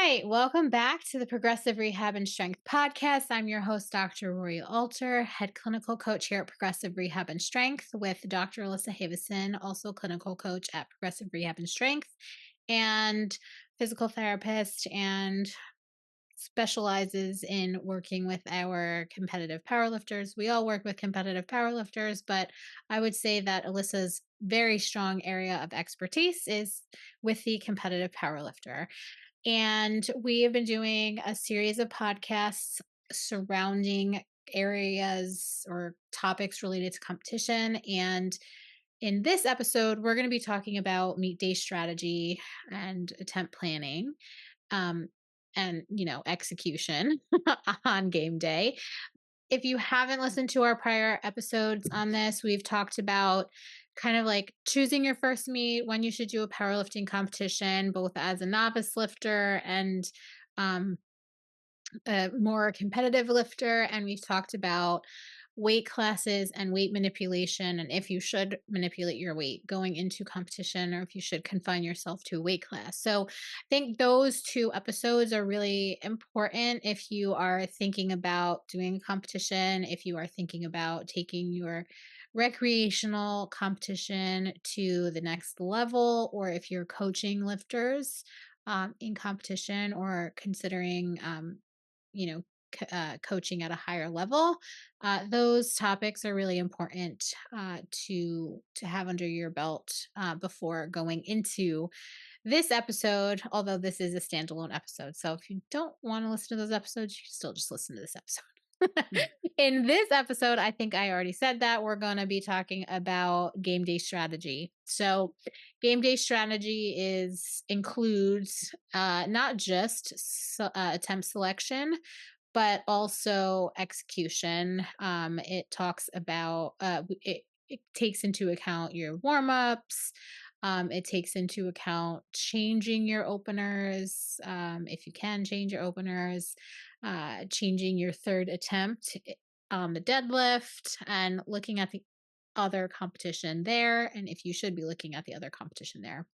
right, welcome back to the Progressive Rehab and Strength Podcast. I'm your host, Dr. Rori Alter, head clinical coach here at Progressive Rehab and Strength with Dr. Alyssa Haveson, also clinical coach at Progressive Rehab and Strength, and physical therapist and specializes in working with our competitive powerlifters. We all work with competitive powerlifters, but I would say that Alyssa's very strong area of expertise is with the competitive powerlifter. And we have been doing a series of podcasts surrounding areas or topics related to competition. And in this episode, we're going to be talking about meet day strategy and attempt planning. Um, and execution on game day. If you haven't listened to our prior episodes on this, we've talked about kind of like choosing your first meet, when you should do a powerlifting competition, both as a novice lifter and um, a more competitive lifter. And we've talked about weight classes and weight manipulation, and if you should manipulate your weight going into competition, or if you should confine yourself to a weight class. So I think those two episodes are really important if you are thinking about doing a competition, if you are thinking about taking your recreational competition to the next level, or if you're coaching lifters in competition, or considering coaching at a higher level. Those topics are really important to have under your belt before going into this episode, although this is a standalone episode. So if you don't want to listen to those episodes, you can still just listen to this episode. In this episode, I think I already said that we're going to be talking about game day strategy. So game day strategy includes not just attempt selection, but also execution. It talks about it takes into account your warm-ups. It takes into account changing your openers, if you can change your openers, changing your third attempt on the deadlift, and looking at the other competition there, and if you should be looking at the other competition there.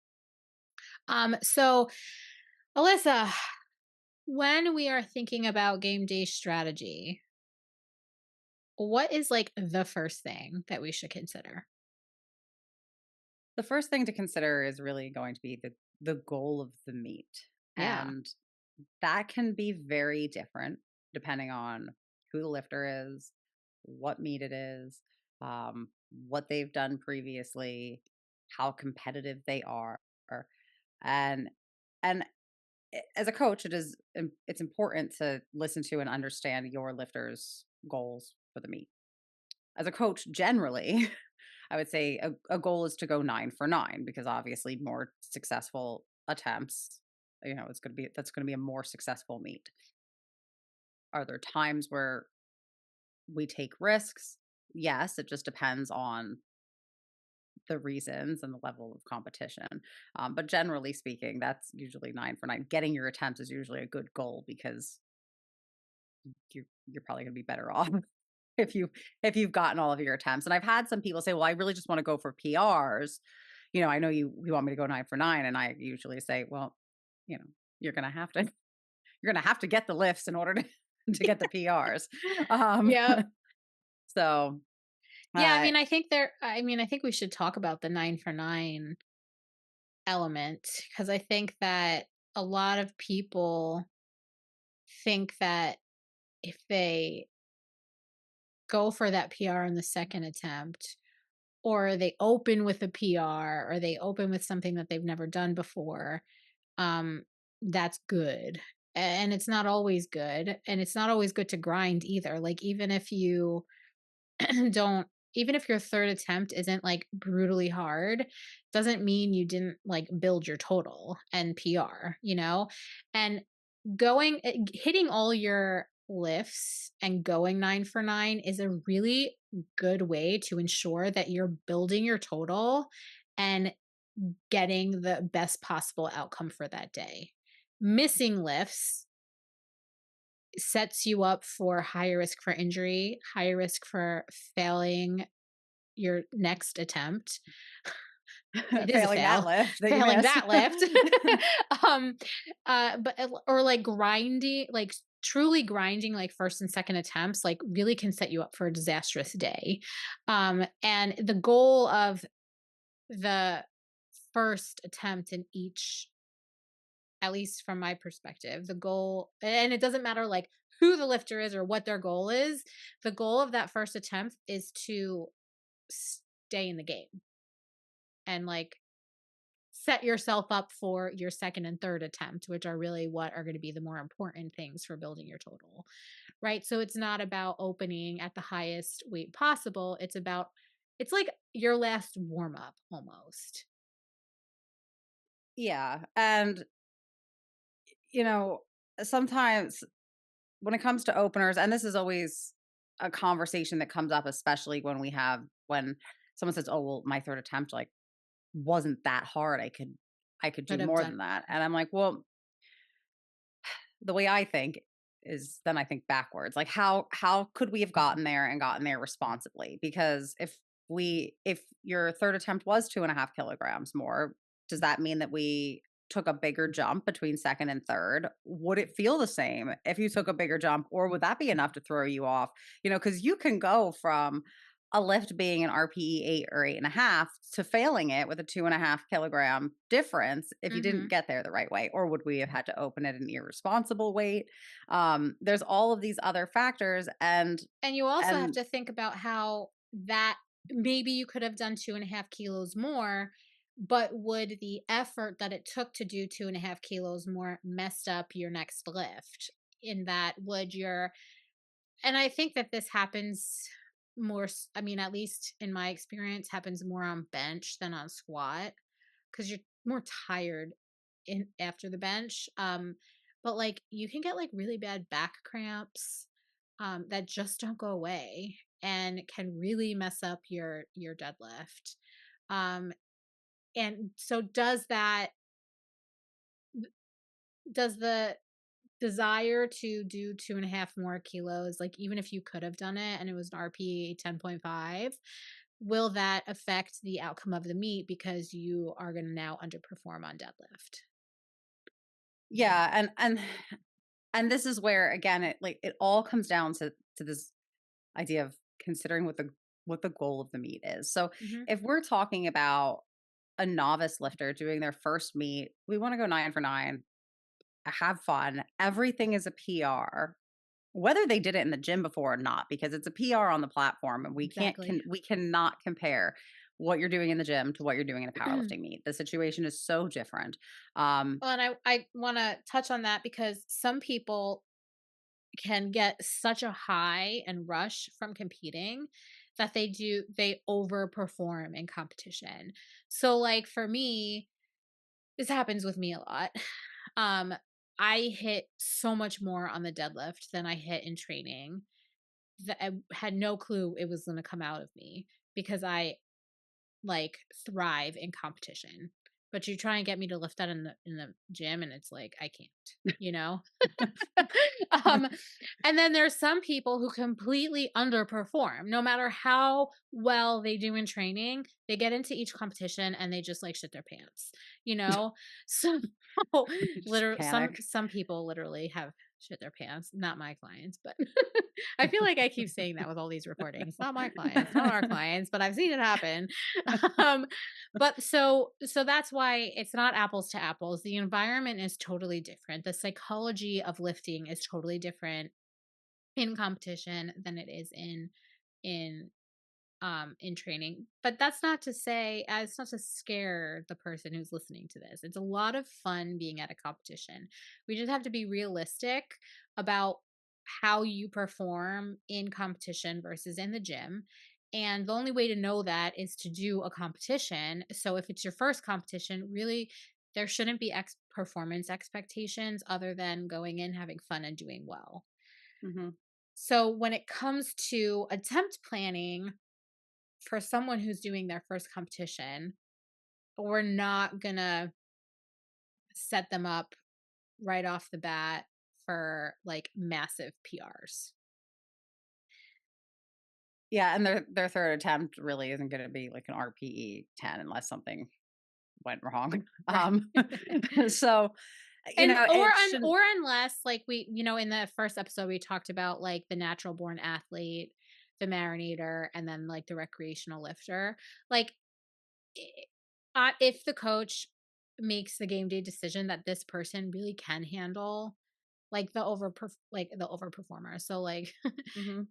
So Alyssa, when we are thinking about game day strategy, what is like the first thing that we should consider? The first thing to consider is really going to be the goal of the meet. Yeah. And that can be very different depending on who the lifter is, what meet it is, what they've done previously, how competitive they are. And and as a coach, it's important to listen to and understand your lifter's goals for the meet. As a coach, generally, I would say a goal is to go 9 for 9 because obviously more successful attempts, that's going to be a more successful meet. Are there times where we take risks? Yes, it just depends on the reasons and the level of competition. But generally speaking, that's usually 9 for 9. Getting your attempts is usually a good goal because you're probably going to be better off if you've gotten all of your attempts. And I've had some people say, "Well, I really just want to go for PRs. I know you want me to go 9 for 9." And I usually say, "Well, you know, you're going to have to you're going to have to get the lifts in order to to get the PRs." Um Yeah. so, Yeah, uh I think we should talk about the 9 for 9 element, because I think that a lot of people think that if they go for that PR in the second attempt, or they open with a PR, or they open with something that they've never done before, um, that's good. And it's not always good. And it's not always good to grind either. Like, even if you don't, even if your third attempt isn't like brutally hard, doesn't mean you didn't like build your total and PR. And hitting all your lifts and going 9 for 9 is a really good way to ensure that you're building your total and getting the best possible outcome for that day. Missing lifts sets you up for higher risk for injury, higher risk for failing your next attempt. It is a Failing that fail, lift that you failing missed. that lift. Um, but or like grinding, like truly grinding, like first and second attempts, like really can set you up for a disastrous day. And the goal of the first attempt in each, at least from my perspective, the goal, and it doesn't matter like who the lifter is or what their goal is, the goal of that first attempt is to stay in the game and like set yourself up for your second and third attempt, which are really what are going to be the more important things for building your total, right? So it's not about opening at the highest weight possible. It's like your last warm up almost. Yeah, and, you know, sometimes when it comes to openers, and this is always a conversation that comes up, especially when someone says, "Oh, well, my 3rd attempt, like, wasn't that hard. I could do Could have more done. than that." And I'm like, "Well, the way I think is then I think backwards. Like how could we have gotten there responsibly? Because if your 3rd attempt was 2.5 kilograms more, does that mean that we took a bigger jump between 2nd and 3rd? Would it feel the same if you took a bigger jump, or would that be enough to throw you off? Because you can go from a lift being an RPE 8 or 8.5 to failing it with a 2.5 kilogram difference if you didn't Mhm. get there the right way. Or would we have had to open at an irresponsible weight? There's all of these other factors, And you also have and to think about how that maybe you could have done 2.5 kilos more, but would the effort that it took to do 2.5 kilos more messed up your next lift? In that, would your, and I think that this happens more, I mean, at least in my experience, happens more on bench than on squat because you're more tired in after the bench. But like you can get like really bad back cramps that just don't go away and can really mess up your deadlift. Um, and so does the desire to do 2.5 more kilos, like even if you could have done it and it was an RP 10.5, will that affect the outcome of the meet because you are going to now underperform on deadlift? yeah, and this is where again it all comes down to this idea of considering what the goal of the meet is. So Hmm. if we're talking about a novice lifter doing their first meet, we want to go 9 for 9, have fun. Everything is a PR, whether they did it in the gym before or not, because it's a PR on the platform, and Exactly. we cannot compare what you're doing in the gym to what you're doing in a powerlifting meet. The situation is so different. Um, Well, and I want to touch on that because some people can get such a high and rush from competing that they overperform in competition. So like for me, this happens with me a lot. Um I hit so much more on the deadlift than I hit in training that I had no clue it was going to come out of me because I like thrive in competition. But you try and get me to lift that in the gym and it's like I can't, you know? um and then there's some people who completely underperform no matter how well they do in training. They get into each competition and they just like shit their pants, you know? So just literally panic. some people literally have shit their pants, not my clients, but I feel like I keep saying that with all these recordings. Not my clients, not our clients, but I've seen it happen. um but so that's why it's not apples to apples. The environment is totally different. The psychology of lifting is totally different in competition than it is in in training. But that's not to say it's not to scare the person who's listening to this. It's a lot of fun being at a competition. We just have to be realistic about how you perform in competition versus in the gym. And the only way to know that is to do a competition. So if it's your first competition, really there shouldn't be performance expectations other than going in, having fun, and doing well. Hmm. So when it comes to attempt planning, for someone who's doing their first competition, we're not gonna set them up right off the bat for like massive PRs. Yeah, and their 3rd attempt really isn't going to be like an RPE 10 unless something went wrong. Right. So, And it shouldn't. or unless, like, we in the first episode, we talked about, like, the natural born athlete, the marinator, and then, like, the recreational lifter. Like, if the coach makes the game day decision that this person really can handle, like, the overperformer. So, like, Mhm.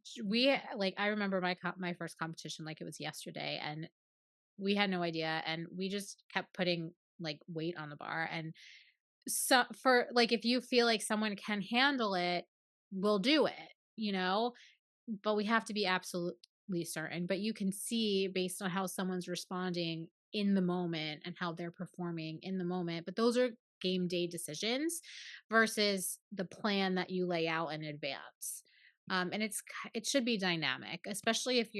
I remember my first competition like it was yesterday, and we had no idea, and we just kept putting, like, weight on the bar. And so, for like, if you feel like someone can handle it, we'll do it, but we have to be absolutely certain. But you can see based on how someone's responding in the moment and how they're performing in the moment. But those are game day decisions versus the plan that you lay out in advance. And it should be dynamic, especially if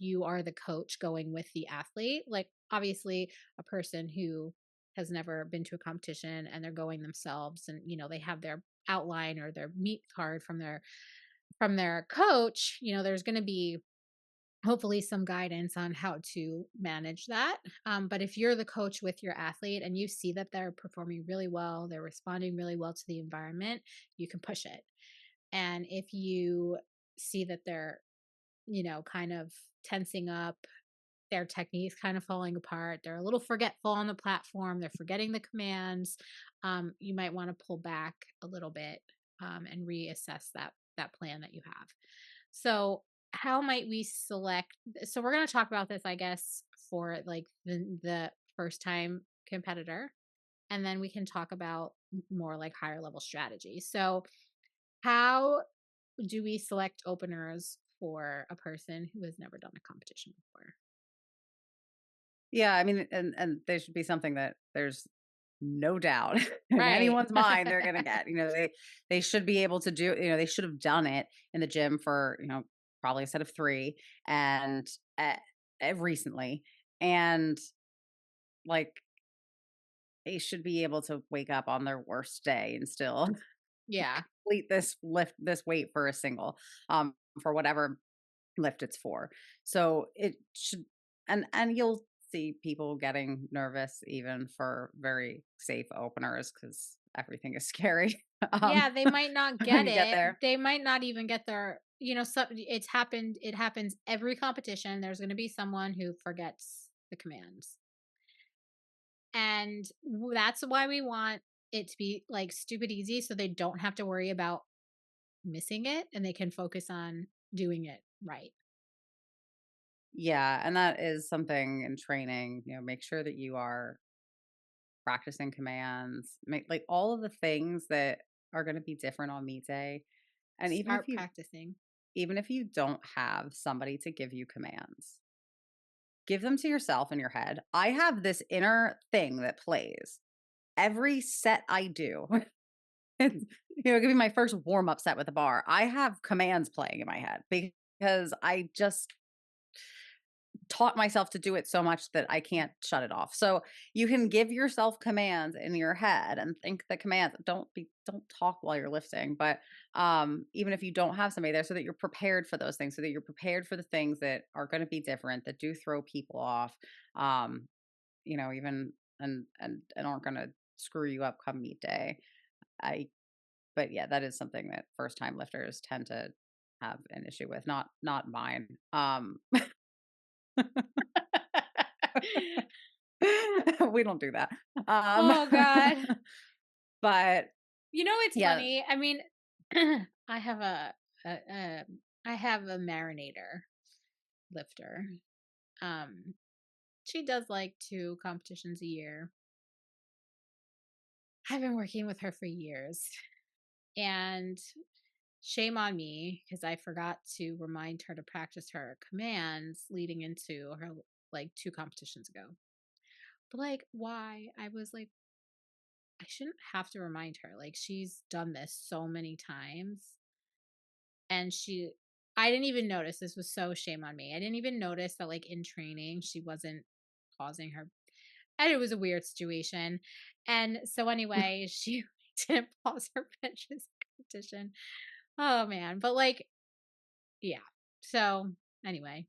you are the coach going with the athlete. Like, obviously, a person who has never been to a competition and they're going themselves, and they have their outline or their meet card from their coach. There's going to be hopefully some guidance on how to manage that. But if you're the coach with your athlete and you see that they're performing really well, they're responding really well to the environment, you can push it. And if you see that they're kind of tensing up, their technique's kind of falling apart, they're a little forgetful on the platform, they're forgetting the commands, you might want to pull back a little bit, and reassess that plan that you have. So, how might we select? So, we're going to talk about this, I guess, for like the first time competitor, and then we can talk about more like higher level strategies. So, how do we select openers for a person who has never done a competition before? Yeah, I mean, and there should be something that there's no doubt in Right. anyone's mind they're gonna get. They should be able to do. They should have done it in the gym for probably a set of 3, and uh, recently, and like they should be able to wake up on their worst day and still Yeah. complete this weight for a single, for whatever lift it's for. So it should, and you'll see people getting nervous even for very safe openers because everything is scary. Yeah, they might not When get you get it. there. They might not even get their, it happens every competition. There's going to be someone who forgets the commands. And that's why we want it to be like stupid easy so they don't have to worry about missing it and they can focus on doing it right. Yeah, and that is something in training. Make sure that you are practicing commands, make like all of the things that are going to be different on meet day. And Start practicing. even if you don't have somebody to give you commands, give them to yourself in your head. I have this inner thing that plays every set I do. It's, it could be my first warm up set with a bar. I have commands playing in my head because I just taught myself to do it so much that I can't shut it off. So you can give yourself commands in your head and think the commands. Don't talk while you're lifting, but even if you don't have somebody there, so that you're prepared for those things, so that you're prepared for the things that are going to be different, that do throw people off, even and aren't going to screw you up come meet day. I But yeah, that is something that first time lifters tend to have an issue with. Not mine. We don't do that. Um, Oh God. but It's yeah, funny. I mean, I have a, a I have a marinator lifter. Um, she does like 2 competitions a year. I've been working with her for years, and shame on me because I forgot to remind her to practice her commands leading into her like 2 competitions ago. But like, why? I was like, I shouldn't have to remind her. Like, she's done this so many times. And I didn't even notice. This was so shame on me. I didn't even notice that, like, in training, she wasn't pausing her. And it was a weird situation. And so, anyway, she didn't pause her benches competition. Oh, man. But, like, yeah. So, anyway.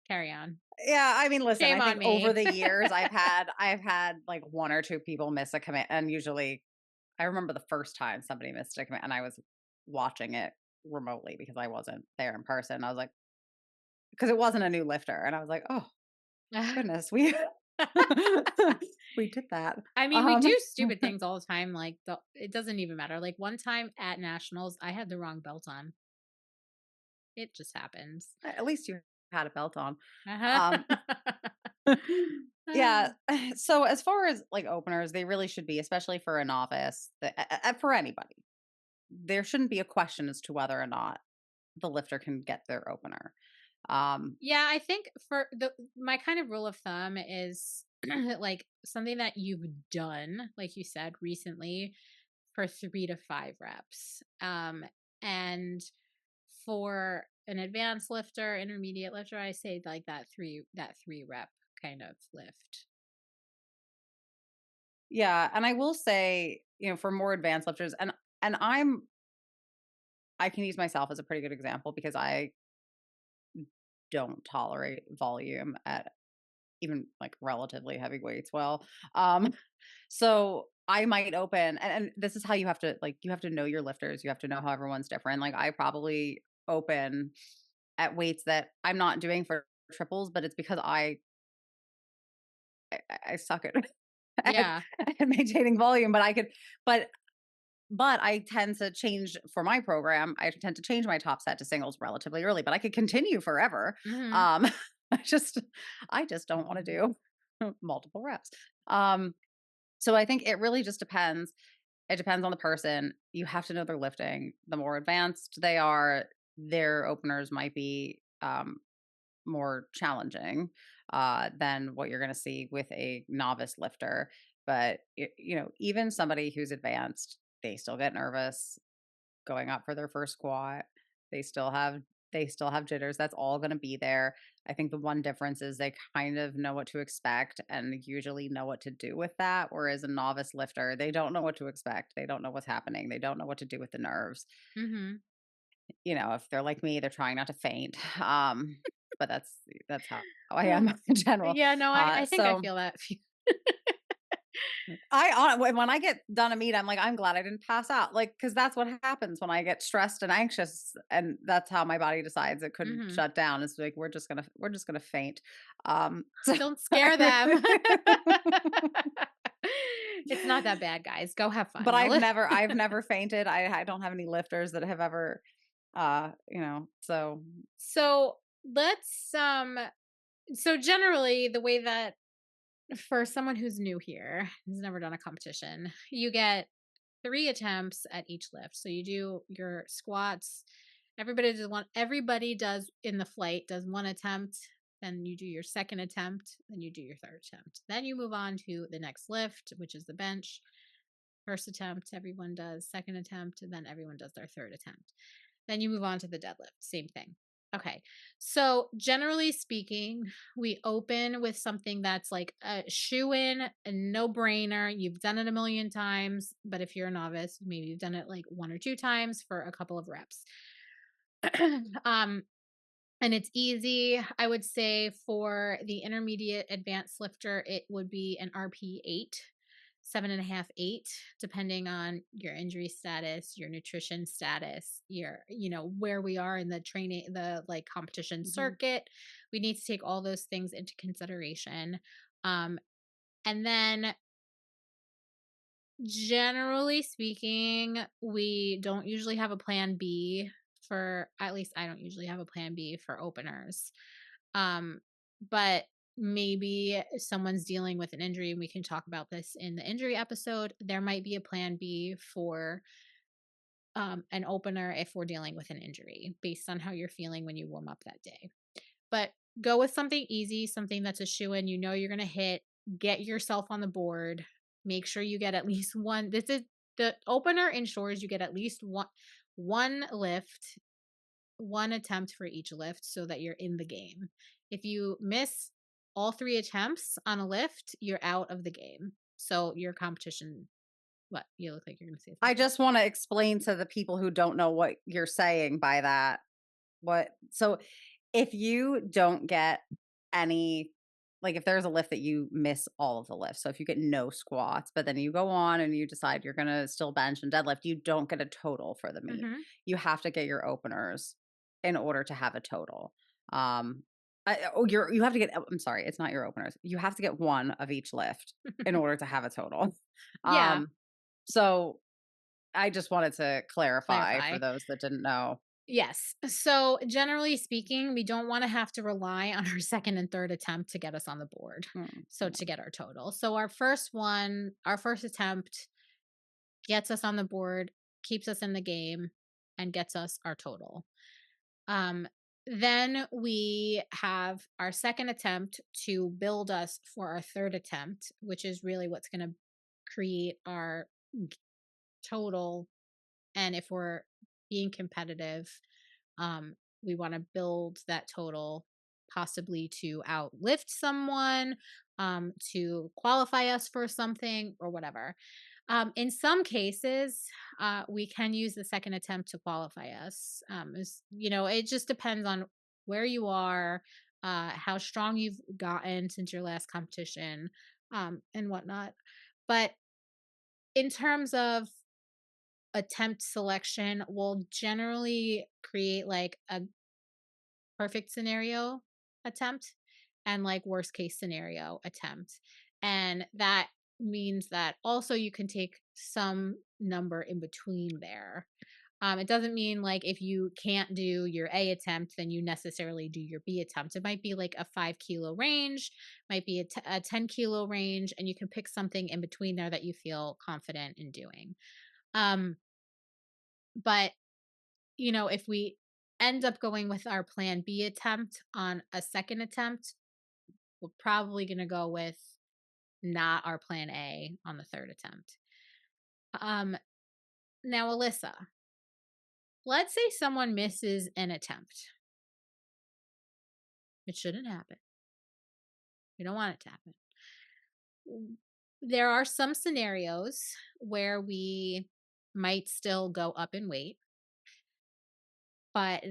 Carry on. Yeah, I mean, listen, Shame I on think over me. the years I've had like one or two people miss a commit, and usually I remember the first time somebody missed a commit and I was watching it remotely because I wasn't there in person. I was like, because it wasn't a new lifter, and I was like, "Oh, goodness, we we did that." I mean, we Um, do stupid things all the time, like, it doesn't even matter. Like, one time at nationals, I had the wrong belt on. It just happens. at least you had a belt on. Uh-huh. Um, yeah. So as far as like openers, they really should be, especially for a novice, for anybody. There shouldn't be a question as to whether or not the lifter can get their opener. Um, Yeah, I think for my kind of rule of thumb is like something that you've done, like you said recently, for 3 to 5 reps. And for an advanced lifter, intermediate lifter, I say like that three rep kind of lift. yeah, and I will say, for more advanced lifters, and I can use myself as a pretty good example because I don't tolerate volume at even like relatively heavy weights well. Um, so I might open, and this is how you have to like you have to know your lifters. You have to know how everyone's different. Like I probably open at weights that I'm not doing for triples, but it's because I suck at at, Yeah. at maintaining volume. But but I tend to change for my program. I tend to change my top set to singles relatively early, but I could continue forever. Hmm. Um, I just I just don't want to do multiple reps. Um, so I think it really just depends. It depends on the person. You have to know their lifting. The more advanced they are, their openers might be more challenging than what you're going to see with a novice lifter. But even somebody who's advanced, they still get nervous going up for their first squat. They still have they still have jitters. That's all going to be there. I think the one difference is they kind of know what to expect and usually know what to do with that. Whereas a novice lifter, they don't know what to expect. They don't know what's happening. They don't know what to do with the nerves. Hmm. If they're like me, they're trying not to faint. But that's how I am in general. Yeah, no, I think I So feel that. when I get done a meet, I'm like, I'm glad I didn't pass out, like because that's what happens when I get stressed and anxious, and that's how my body decides it could Hmm. shut down. It's like we're just gonna faint. So Don't I scare them. really, It's not that bad, guys. Go have but fun. I've never fainted. I don't have any lifters that have ever, so So let's so generally the way that for someone who's new here, who's never done a competition, you get 3 attempts at each lift. So you do your squats. Everybody does in the flight does 1 attempt, then you do your second attempt, then you do your third attempt. Then you move on to the next lift, which is the bench. First attempt, everyone does. Second attempt, and then everyone does their third attempt. Then you move on to the deadlift. Same thing. Okay. So, generally speaking, we open with something that's like a shoe in, a no brainer. You've done it a million times, but if you're a novice, maybe you've done it like 1 or 2 times for a couple of reps. um, and it's easy. I would say for the intermediate advanced lifter, it would be an RP 8, 7.5, 8, depending on your injury status, your nutrition status, where we are in the training, the like competition mhm. circuit. We need to take all those things into consideration. Um, and then generally speaking, we don't usually have a plan B for, at least I don't usually have a plan B for openers. Um, but maybe someone's dealing with an injury, and we can talk about this in the injury episode. There might be a plan B for an opener if we're dealing with an injury based on how you're feeling when you warm up that day. But go with something easy, something that's a shoe in, you're going to hit, get yourself on the board, make sure you get at least one. This is the opener ensures you get at least one lift, 1 attempt for each lift so that you're in the game. If you miss all 3 attempts on a lift, you're out of the game. So your competition, what? You look like you're going to say I something. just want to explain to the people who don't know what you're saying by that. What so if you don't get any, like, if there's a lift that you miss all of the lifts, so if you get no squats, but then you go on and you decide you're gonna still bench and deadlift, you don't get a total for the meet. Mhm. You have to get your openers in order to have a total. Um, you have to get, I'm sorry, it's not your openers. You have to get one of each lift in order to have a total. Yeah, Um, so I just wanted to clarify clarify. for those that didn't know. Yes. So, generally speaking, we don't wanna have to rely on our 2nd and 3rd attempt to get us on the board, Mm, so to get our total. So, our first attempt gets us on the board, keeps us in the game, and gets us our total. Um, then we have our 2nd attempt to build us for our 3rd attempt, which is really what's gonna create our total. And if we're being competitive, um, we want to build that total possibly to outlift someone, to qualify us for something or whatever. In some cases, we can use the 2nd attempt to qualify us. It just depends on where you are, how strong you've gotten since your last competition, and whatnot. But in terms of attempt selection, will generally create like a perfect scenario attempt and like worst case scenario attempt. And that means that also you can take some number in between there. It doesn't mean like if you can't do your A attempt, then you necessarily do your B attempt. It might be like a 5 kilo range, might be a 10 kilo range, and you can pick something in between there that you feel confident in doing. Um, but if we end up going with our plan B attempt on a 2nd attempt, we're probably going to go with not our plan A on the 3rd attempt. Um, Now, Alyssa, let's say someone misses an attempt. It shouldn't happen. We don't want it to happen. There are some scenarios where we might still go up in weight, but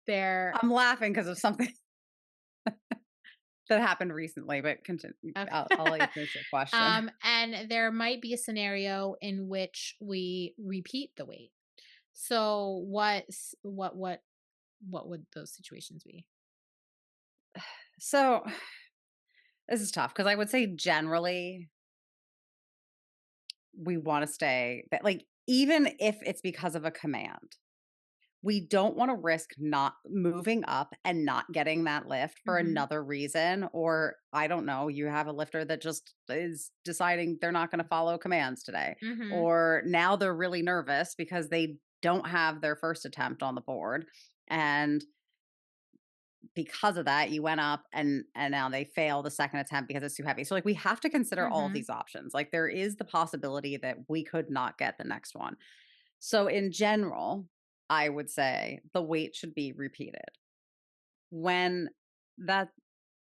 there I'm laughing because of something that happened recently, but continue. okay. I'll let you finish your question. And there might be a scenario in which we repeat the weight. So what would those situations be? So this is tough because I would say generally we want to stay that, like, even if it's because of a command, we don't want to risk not moving up and not getting that lift for Mhm. another reason. Or I don't know, you have a lifter that just is deciding they're not going to follow commands today. Mhm. Or now they're really nervous because they don't have their first attempt on the board. And because of that, you went up and now they fail the second attempt because it's too heavy. So, like, we have to consider all of Mhm. these options. Like, there is the possibility that we could not get the next one. So in general, I would say the weight should be repeated. When that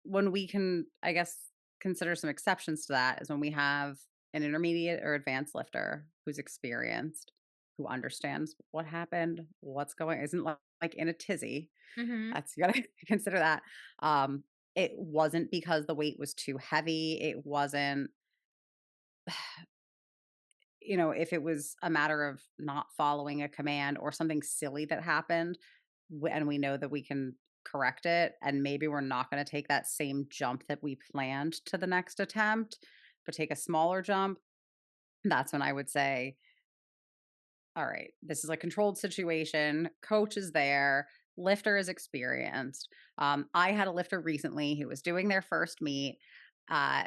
when we can, I guess, consider some exceptions to that is when we have an intermediate or advanced lifter who's experienced, who understands what happened, what's going, isn't like in a tizzy. Mhm. That's, you gotta consider that. Um, it wasn't because the weight was too heavy. It wasn't, if it was a matter of not following a command or something silly that happened, and we know that we can correct it, and maybe we're not going to take that same jump that we planned to the next attempt, but take a smaller jump, that's when I would say, all right, this is a controlled situation. Coach is there. Lifter is experienced. I had a lifter recently who was doing their first meet, uh,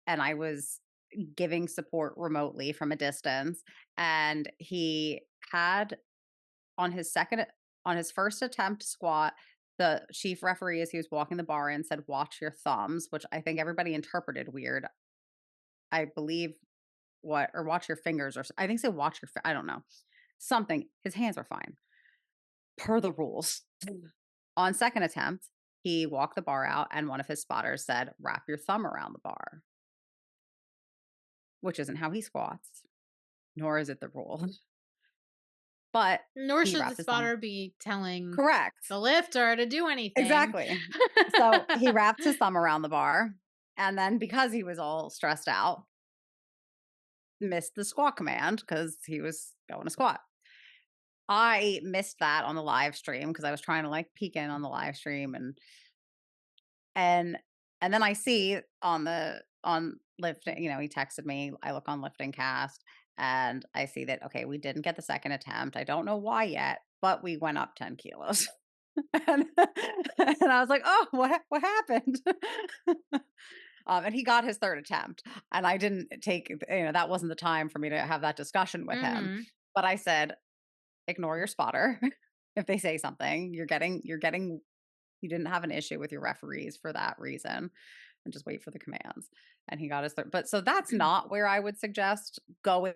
and I was giving support remotely from a distance. And he had on his second, on his first attempt squat, the chief referee, as he was walking the bar in, said, "Watch your thumbs," which I think everybody interpreted weird. I believe what, or watch your fingers, or I think say watch your, I don't know, something. His hands were fine per the rules. On second attempt, he walked the bar out, and one of his spotters said, "Wrap your thumb around the bar," which isn't how he squats, nor is it the rule. but Nor he should the wrapped his thumb. spotter be telling Correct. the lifter to do anything. Exactly. So he wrapped his thumb around the bar. And then because he was all stressed out, missed the squat command because he was going to squat. I missed that on the live stream because I was trying to like peek in on the live stream and and then I see on lifting, he texted me. I look on lifting cast and I see that okay, we didn't get the second attempt. I don't know why yet, but we went up 10 kilos. and, and I was like, oh, what happened? And he got his third attempt, and I didn't take that wasn't the time for me to have that discussion with him. Mhm. But I said, ignore your spotter. If they say something, you didn't have an issue with your referees for that reason, and just wait for the commands. And he got his third. But so that's not where I would suggest going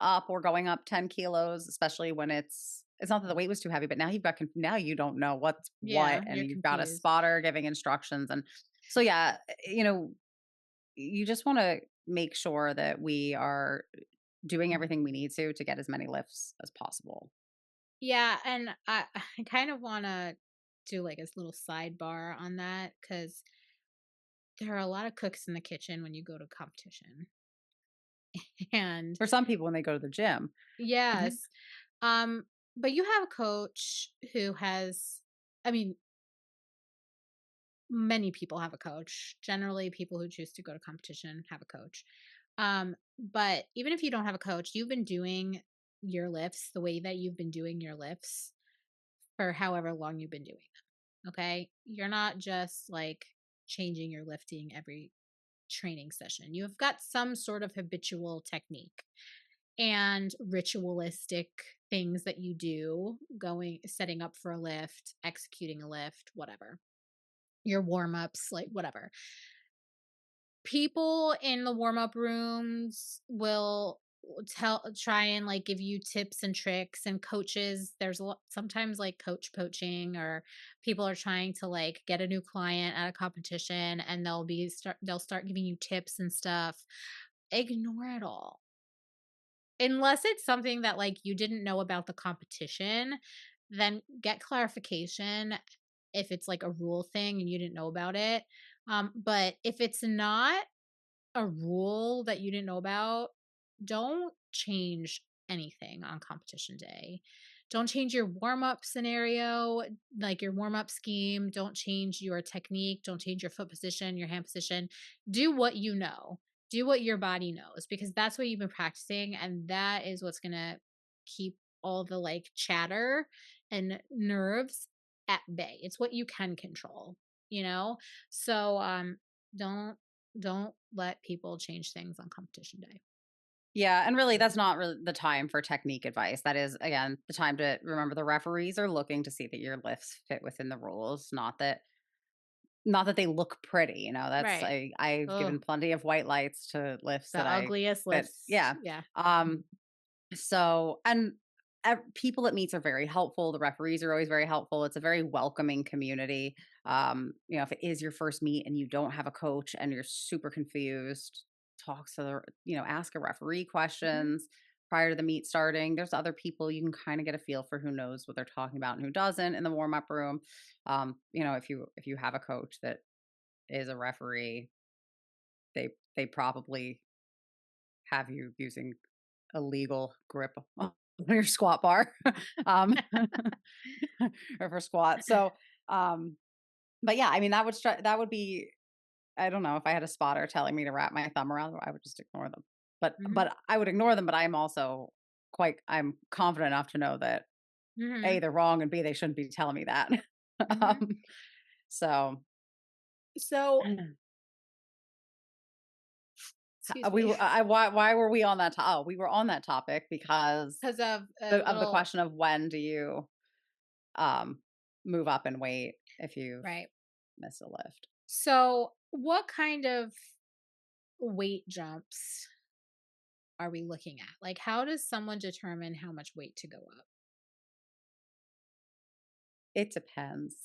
up or going up 10 kilos, especially when it's not that the weight was too heavy, but now you don't know what's what, Yeah, and you're you've got a confused. spotter giving instructions. And so, yeah, you just want to make sure that we are doing everything we need to get as many lifts as possible. Yeah, and I kind of want to do like a little sidebar on that because there are a lot of cooks in the kitchen when you go to competition. And For some people when they go to the gym. Mhm. yes, um, but you have a coach who has, I mean, many people have a coach. Generally, people who choose to go to competition have a coach. But even if you don't have a coach, you've been doing your lifts the way that you've been doing your lifts for however long you've been doing them. Okay. You're not just like changing your lifting every training session. You've got some sort of habitual technique and ritualistic things that you do going, setting up for a lift, executing a lift, whatever, your warm ups, like whatever. People in the warm-up rooms will try and like give you tips and tricks, and coaches, there's a lot sometimes like coach poaching, or people are trying to like get a new client at a competition and they'll start giving you tips and stuff. Ignore it all. Unless it's something that like you didn't know about the competition, then get clarification if it's like a rule thing and you didn't know about it. But if it's not a rule that you didn't know about, don't change anything on competition day. Don't change your warm up scenario, like your warm up scheme. Don't change your technique. Don't change your foot position, your hand position. Do what you know. Do what your body knows because that's what you've been practicing. And that is what's going to keep all the like chatter and nerves at bay. It's what you can control, you know? So, don't don't let people change things on competition day. Yeah, and really that's not really the time for technique advice. That is again the time to remember the referees are looking to see that your lifts fit within the rules, not that they look pretty, That's Right. I've given Oh, plenty of white lights to lifts the ugliest that lifts. yeah. Yeah. Um so and people at meets are very helpful. The referees are always very helpful. It's a very welcoming community. If it is your first meet and you don't have a coach and you're super confused, ask a referee Mhm. questions prior to the meet starting. There's other people you can kind of get a feel for who knows what they're talking about and who doesn't in the warm up room. If you have a coach that is a referee, they probably have you using a legal grip on your squat bar, um, or for squat. So, um, but yeah, I mean, that would be, I don't know if I had a spotter telling me to wrap my thumb around, I would just ignore them. Mhm. But I would ignore them, but I'm confident enough to know that A, Mhm. they're wrong and B, they shouldn't be telling me that. Mhm. um, so So, excuse we me, were, why were we on that? Oh, we were on that topic because because of a of the little question of when do you um, move up and weight if you've right. missed a lift. So, what kind of weight jumps are we looking at? Like, how does someone determine how much weight to go up? It depends.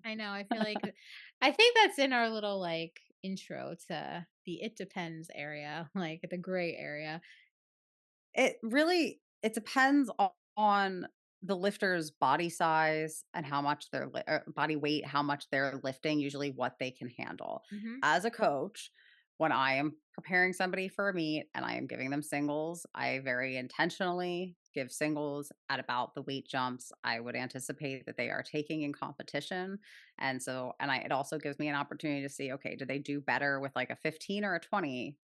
I know. I feel like I think that's in our little like intro to the it depends area, like the gray area. It depends on the lifter's body size and how much their body weight, how much they're lifting, usually what they can handle. Mhm. As a coach, when I am preparing somebody for a meet and I am giving them singles, I very intentionally give singles at about the weight jumps I would anticipate that they are taking in competition. And so, it also gives me an opportunity to see, okay, do they do better with like a 15 or a 20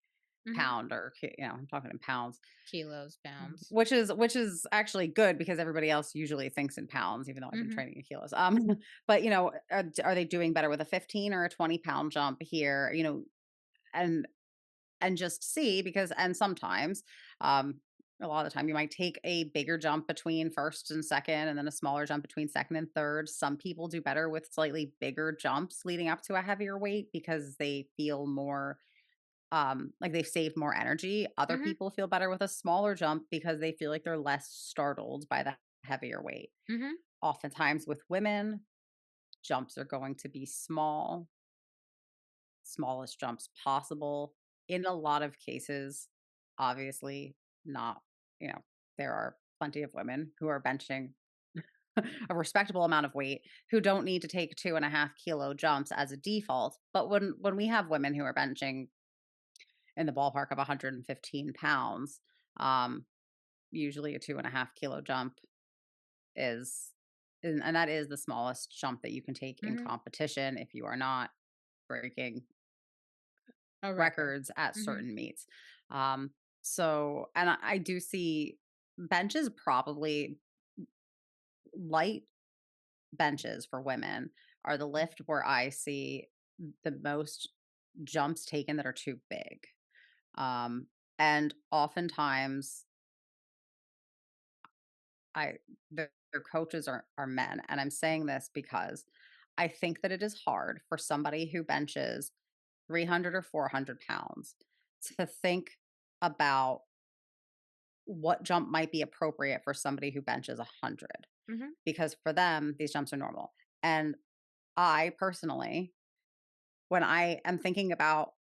Mhm. pound, or, I'm talking in pounds, Kilos, pounds. which is actually good because everybody else usually thinks in pounds, even though I've been Mhm. training in kilos. But are they doing better with a 15 or a 20-pound jump here? And just see, because and sometimes, um, a lot of the time you might take a bigger jump between first and second, and then a smaller jump between second and third. Some people do better with slightly bigger jumps leading up to a heavier weight because they feel more like they've saved more energy. Other Mhm. people feel better with a smaller jump because they feel like they're less startled by the heavier weight. Mhm. Oftentimes with women, jumps are going to be small, smallest jumps possible. In a lot of cases, obviously not, you know, there are plenty of women who are benching a respectable amount of weight who don't need to take 2.5 kilo jumps as a default. But when we have women who are benching in the ballpark of 115 pounds. Um, Usually a 2.5 kilo jump is, and that is the smallest jump that you can take in Mhm. competition if you are not breaking A record. records at Mhm. certain meets. Um, I do see benches, probably light benches for women, are the lift where I see the most jumps taken that are too big. Um, and oftentimes I their coaches are men, and I'm saying this because I think that it is hard for somebody who benches 300 or 400 pounds to think about what jump might be appropriate for somebody who benches 100, Mhm. because for them these jumps are normal. And I personally, when I am thinking about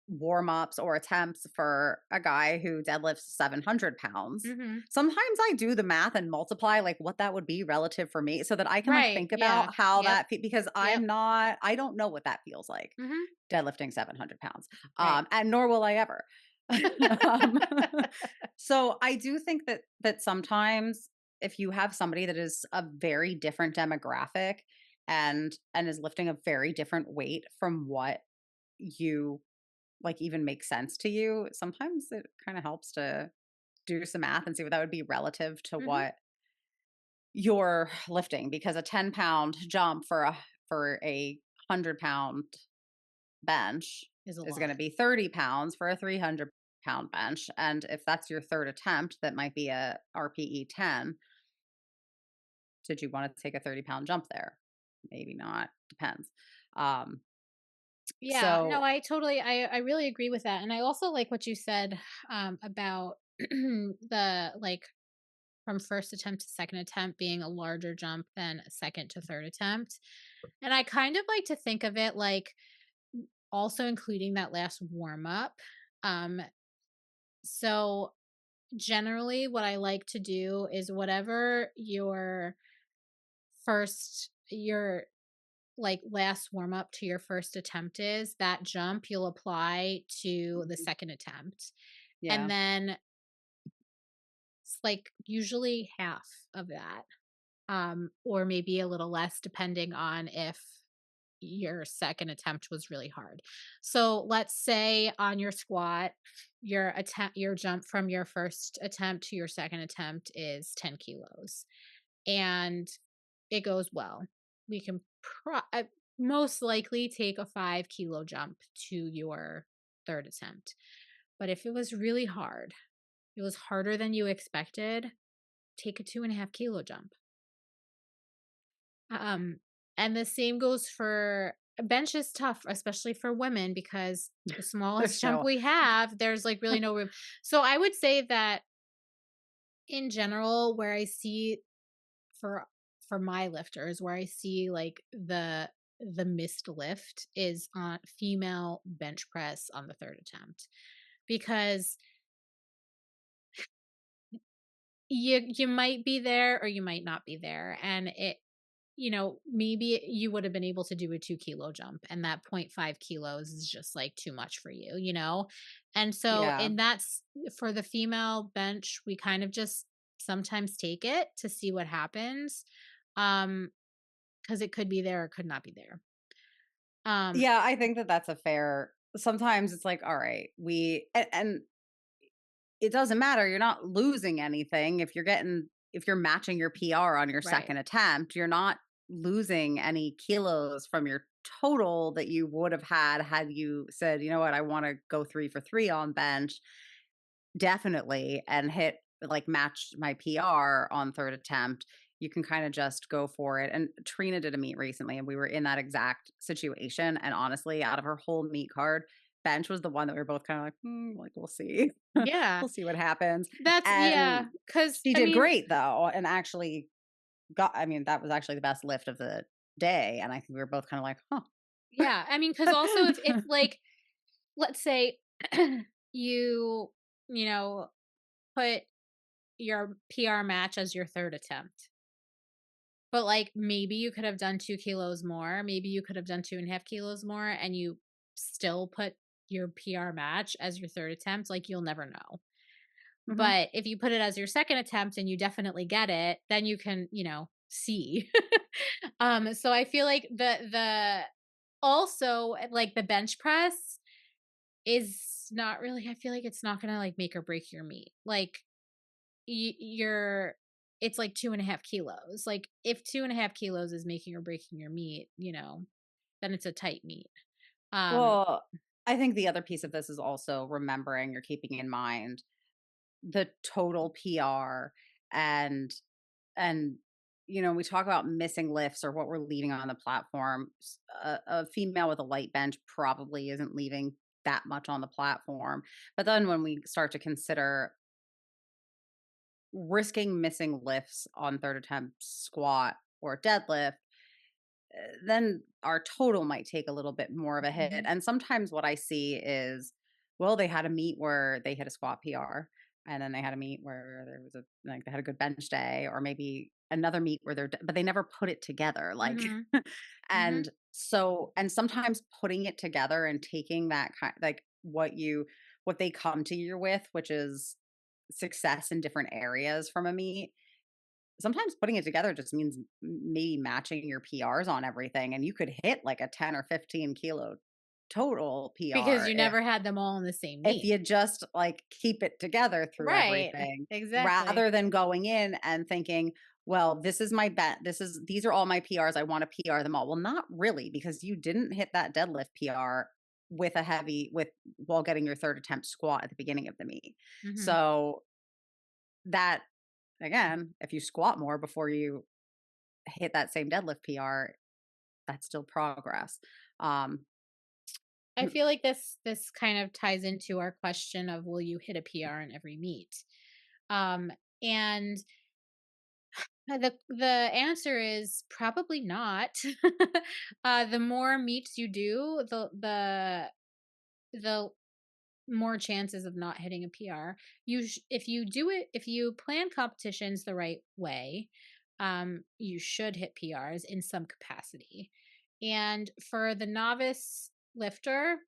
warm ups or attempts for a guy who deadlifts 700 pounds, Mhm. sometimes I do the math and multiply like what that would be relative for me so that I can like Right. think Yeah. about how Yep. because Yep. I don't know what that feels like, Mhm. deadlifting 700 pounds. Right. And nor will I ever. um, so I do think that sometimes if you have somebody that is a very different demographic and is lifting a very different weight from what you like even makes sense to you, sometimes it kind of helps to do some math and see what that would be relative to Mhm. what you're lifting, because a 10-pound jump for a 100-pound bench Is a is going to lot. be 30 pounds for a 300-pound bench. And if that's your third attempt, that might be a RPE 10. Did you want to take a 30-pound jump there? Maybe not. Depends. Um, Yeah, no, so I really agree with that. And I also like what you said about the like from first attempt to second attempt being a larger jump than a second to third attempt. And I kind of like to think of it like also including that last warm up. Um so generally what I like to do is whatever your like last warm up to your first attempt is, that jump you'll apply to the mhm, second attempt. And yeah, then it's like usually half of that. Or maybe a little less depending on if your second attempt was really hard. So let's say on your squat, your jump from your first attempt to your second attempt is 10 kilos and it goes well. We can most likely take a 5 kilo jump to your third attempt. But if it was really hard, it was harder than you expected, take a 2.5 kilo jump. Um, and the same goes for bench is tough, especially for women, because the smallest there's jump no, we have, there's like really no room. So I would say that in general, where I see for my lifters, where I see like the missed lift is on female bench press on the third attempt, because you might be there or you might not be there, and maybe you would have been able to do a 2 kilo jump, and that 0.5 kilos is just like too much for you. And so, Yeah. for the female bench, we kind of just sometimes take it to see what happens. Um, because it could be there or could not be there. Um, Yeah, I think that that's a fair sometimes it's like, all right, and it doesn't matter, you're not losing anything if you're matching your PR on your right. second attempt, you're not losing any kilos from your total that you would have had you said, "You know what? I wanna go 3 for 3 on bench." Definitely, and match my PR on 3rd attempt. You can kinda just go for it, and Trina did a meet recently, and we were in that exact situation, and honestly, out of her whole meet card, bench was the one that we were both kinda like, "Hmm, like, we'll see. Yeah. We'll see what happens." Yeah. And Because she I did mean, great, though, and actually that was actually the best lift of the day, and I think we were both kinda like, "Huh." yeah, I mean, because also if like, let's say you, you know, put your PR match as your 3rd attempt. But, like, maybe you could have done 2 kilos more, maybe you could have done 2.5 kilos more, and you still put your PR match as your 3rd attempt, like, you'll never know. Mhm. But if you put it as your 2nd attempt and you definitely get it, then you can, see. So I feel like also, like, the bench press is not really I feel like it's not gonna, like, make or break your meet. Like, you're it's like 2.5 kilos. Like, if 2.5 kilos is making or breaking your meat, then it's a tight meat. Um, Well, I think the other piece of this is also remembering or keeping in mind the total PR and and we talk about missing lifts or what we're leaving on the platform. A female with a light bench probably isn't leaving that much on the platform. But then when we start to consider risking missing lifts on 3rd attempt squat or deadlift, then our total might take a little bit more of a hit. mhm, And sometimes what I see is, well, they had a meet where they hit a squat PR, and then they had a meet where there was they had a good bench day, or maybe another meet where but they never put it together. Like, mhm, mhm. and sometimes putting it together and taking that kind, like what they come to you with, which is success in different areas from a meet. Sometimes putting it together just means maybe matching your PRs on everything, and you could hit like a 10 or 15 kilo total Because PR you never had them all in the same if meat. you just like keep it together through Right. everything, Exactly. rather than going in and thinking, well, this is my bet. These are all my PRs. I want to PR them all. Well, not really, because you didn't hit that deadlift PR with while getting your 3rd attempt squat at the beginning of the meet. Mhm. So that again, if you squat more before you hit that same deadlift PR, that's still progress. Um, I feel like this kind of ties into our question of will you hit a PR in every meet? And the answer is probably not. The more meets you do, the more chances of not hitting a PR. If you plan competitions the right way, you should hit PRs in some capacity. And for the novice lifter,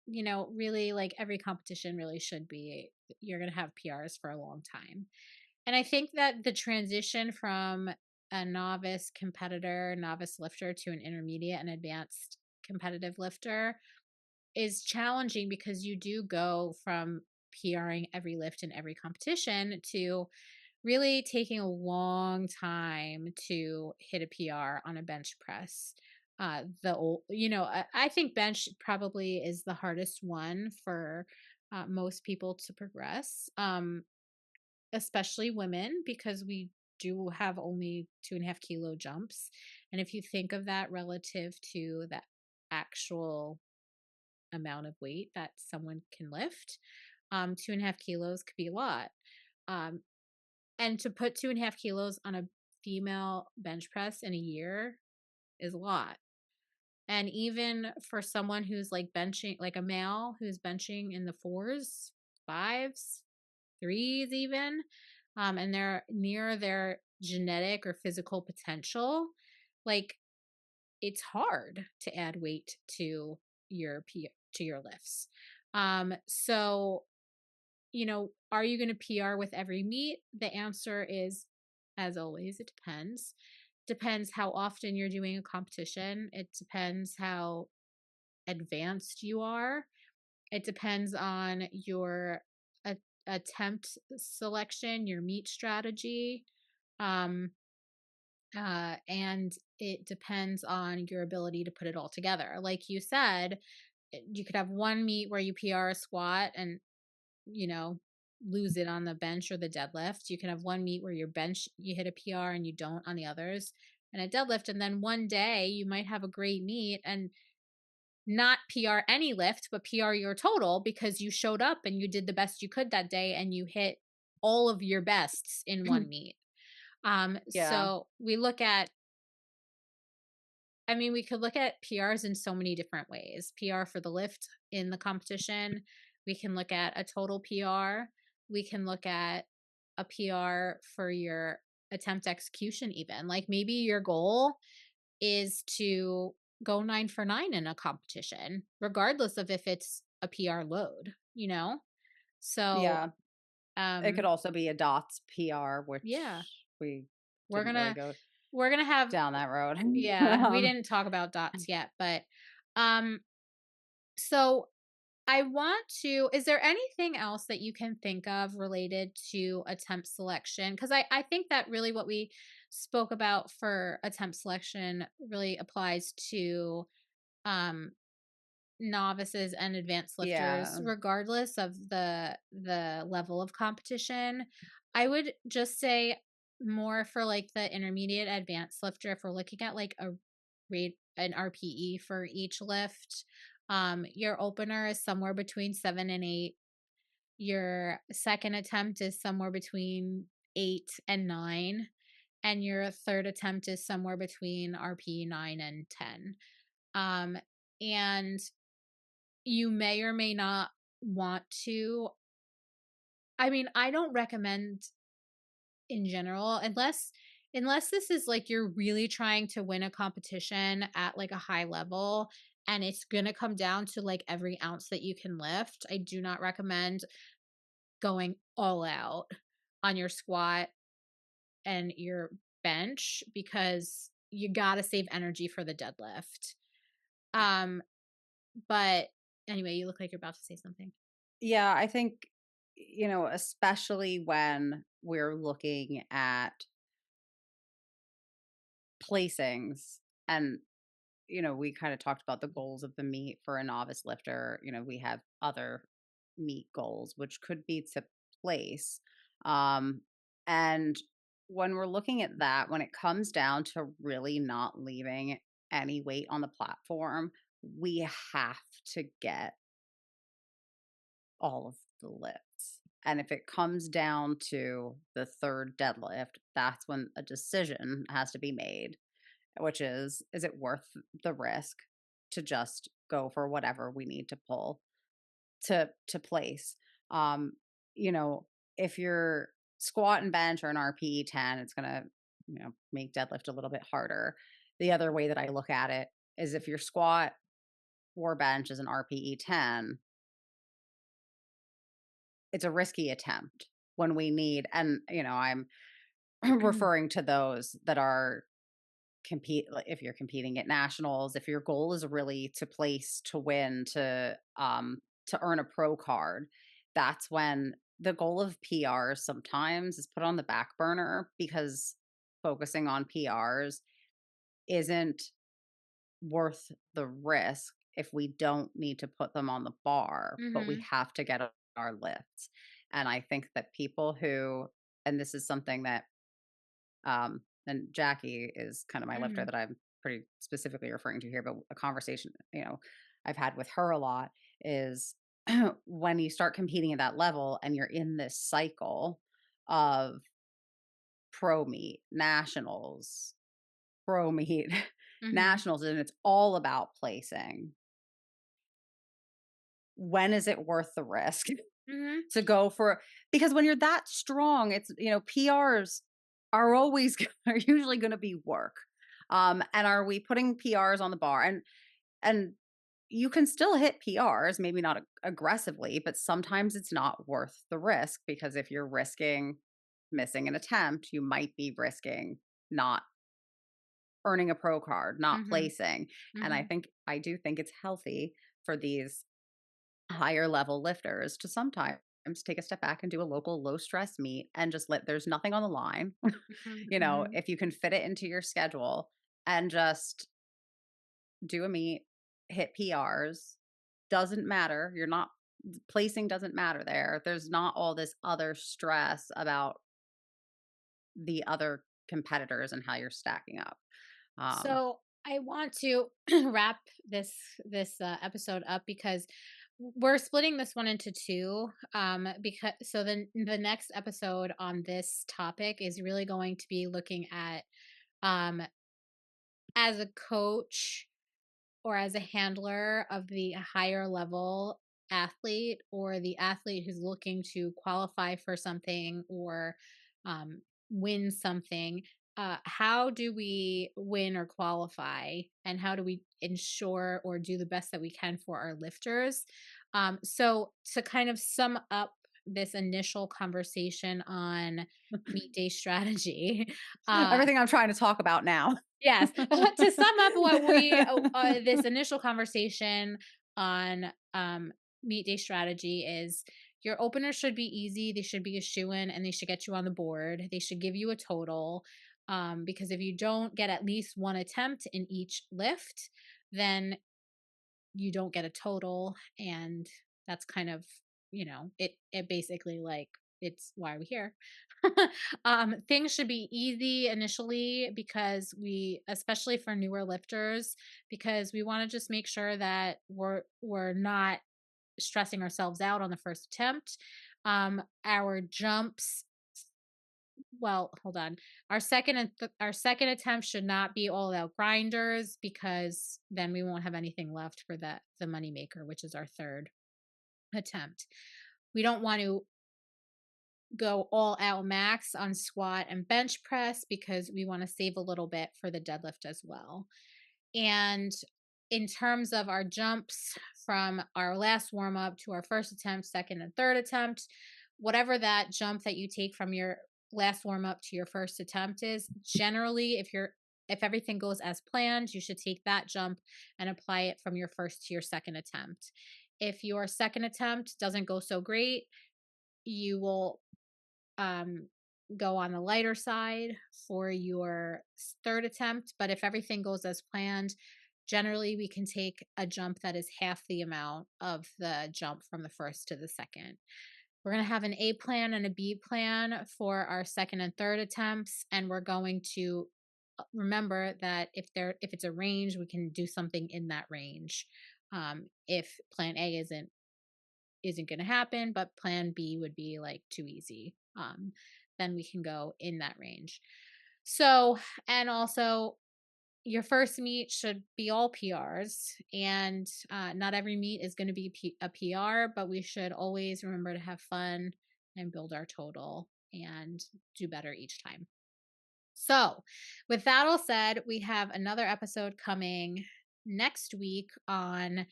really, like, every competition really should be you're going to have PRs for a long time. And I think that the transition from a novice competitor, novice lifter to an intermediate and advanced competitive lifter is challenging because you do go from PRing every lift in every competition to really taking a long time to hit a PR on a bench press. I think bench probably is the hardest one for most people to progress, especially women, because we do have only 2.5 kilo jumps. And if you think of that relative to the actual amount of weight that someone can lift, 2.5 kilos could be a lot. Um, and to put 2.5 kilos on a female bench press in a year is a lot. And even for someone who's like benching, like a male who's benching in the fours, fives, threes, even, and they're near their genetic or physical potential, like it's hard to add weight to to your lifts. So are you going to PR with every meet? The answer is, as always, it depends. Depends how often you're doing a competition. It depends how advanced you are. It depends on your attempt selection, your meet strategy. Um, and it depends on your ability to put it all together. Like you said, you could have one meet where you PR a squat and, you know, lose it on the bench or the deadlift. You can have one meet where your bench, you hit a PR and you don't on the others, and a deadlift. And then one day you might have a great meet and not PR any lift, but PR your total because you showed up and you did the best you could that day and you hit all of your bests in one meet. Yeah. So we look at, I mean, we could look at PRs in so many different ways. PR for the lift in the competition. We can look at a total PR. We can look at a PR for your attempt execution, even. Like maybe your goal is to go 9 for 9 in a competition, regardless of if it's a PR load? So, Yeah. It could um, also be a dots PR, yeah, which we we're didn't really gonna, go we're gonna have, down that road. yeah, we didn't talk about dots yet, but, um, so I want to, is there anything else that you can think of related to attempt selection? Because I think that really what we spoke about for attempt selection really applies to um, novices and advanced lifters, Yeah. regardless of the level of competition. I would just say more for like the intermediate advanced lifter, if we're looking at like a rate an RPE for each lift. Your opener is somewhere between 7 and 8. Your second attempt is somewhere between 8 and 9. And your third attempt is somewhere between RPE 9 and 10. And you may or may not want to. I mean, I don't recommend in general, unless this is like you're really trying to win a competition at like a high level and it's going to come down to like every ounce that you can lift. I do not recommend going all out on your squat and your bench because you got to save energy for the deadlift. Um but anyway, you look like you're about to say something. Yeah, I think, especially when we're looking at placings and, we kind of talked about the goals of the meet for a novice lifter. We have other meet goals, which could be to place. Um, and when we're looking at that, when it comes down to really not leaving any weight on the platform, we have to get all of the lifts. And if it comes down to the third deadlift, that's when a decision has to be made, which is it worth the risk to just go for whatever we need to pull to place? Um, you know, if you're squat and bench or an RPE 10, it's gonna, make deadlift a little bit harder. The other way that I look at it is if your squat or bench is an RPE 10, it's a risky attempt when we need, and I'm referring to those that are compete, like if you're competing at nationals, if your goal is really to place, to win, to earn a pro card, that's when the goal of PRs sometimes is put on the back burner because focusing on PRs isn't worth the risk if we don't need to put them on the bar, but we Mhm. have to get our lifts. And I think that people who, and this is something that, and Jackie is kind of my lifter Mhm. that I'm pretty specifically referring to here, but a conversation, I've had with her a lot is when you start competing at that level and you're in this cycle of pro meet, nationals, pro meet, Mhm. nationals, and it's all about placing. When is it worth the risk? Mhm. to go for, because when you're that strong, it's, PRs are always are usually going to be work. And are we putting PRs on the bar? And you can still hit PRs, maybe not aggressively, but sometimes it's not worth the risk, because if you're risking missing an attempt, you might be risking not earning a pro card, not Mhm. placing. And Mhm. I do think it's healthy for these higher level lifters to sometimes take a step back and do a local low stress meet and just there's nothing on the line. Mhm. Mhm. If you can fit it into your schedule and just do a meet, hit PRs, doesn't matter. You're not placing, doesn't matter there. There's not all this other stress about the other competitors and how you're stacking up. Um, So I want to wrap this episode up because we're splitting this one into two. Because so then the next episode on this topic is really going to be looking at um as a coach or as a handler of the higher level athlete, or the athlete who's looking to qualify for something or um, win something. How do we win or qualify, and how do we ensure or do the best that we can for our lifters? So, to kind of sum up this initial conversation on meet day strategy, uh, everything I'm trying to talk about now. yes. To sum up what we this initial conversation on meet day strategy is, your openers should be easy, they should be a shoe-in, and they should get you on the board. They should give you a total. Because if you don't get at least one attempt in each lift, then you don't get a total, and that's kind of, it basically, like, it's why we're here. Things should be easy initially, because we, especially for newer lifters, because we want to just make sure that we're not stressing ourselves out on the first attempt. Our jumps, well, hold on. Our second attempt should not be all out grinders, because then we won't have anything left for the money maker, which is our third attempt. We don't want to go all out max on squat and bench press, because we want to save a little bit for the deadlift as well. And in terms of our jumps, from our last warm up to our first attempt, second and third attempt, whatever that jump that you take from your last warm up to your first attempt is, generally, if everything goes as planned, you should take that jump and apply it from your first to your second attempt. If your second attempt doesn't go so great, you will um, go on the lighter side for your third attempt. But if everything goes as planned, generally we can take a jump that is half the amount of the jump from the first to the second. We're going to have an A plan and a B plan for our second and third attempts, and we're going to remember that if it's a range, we can do something in that range. If plan A isn't going to happen, but plan B would be like too easy. Then we can go in that range. So, and also, your first meet should be all PRs, and not every meet is going to be a PR, but we should always remember to have fun and build our total and do better each time. So, with that all said, we have another episode coming next week on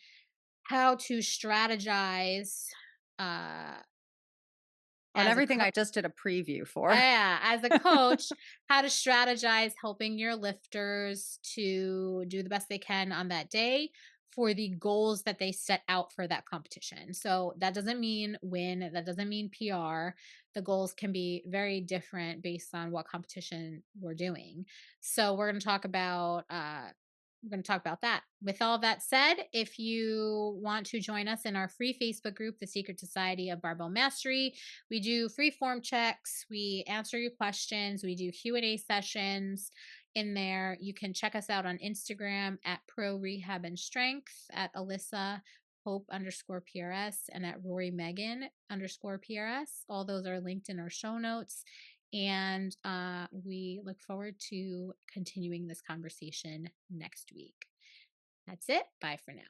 how to strategize uh On as a everything I just did a preview for. yeah, as a coach, how to strategize helping your lifters to do the best they can on that day for the goals that they set out for that competition. So that doesn't mean win, that doesn't mean PR. The goals can be very different based on what competition we're doing. So we're going to talk about that. With all that said, if you want to join us in our free Facebook group, The Secret Society of Barbell Mastery, we do free form checks, we answer your questions, we do Q&A sessions in there. You can check us out on Instagram at Pro Rehab and Strength, at Alyssa Hope underscore PRS, and at Rory Megan underscore PRS. All those are linked in our show notes. And we look forward to continuing this conversation next week. That's it. Bye for now.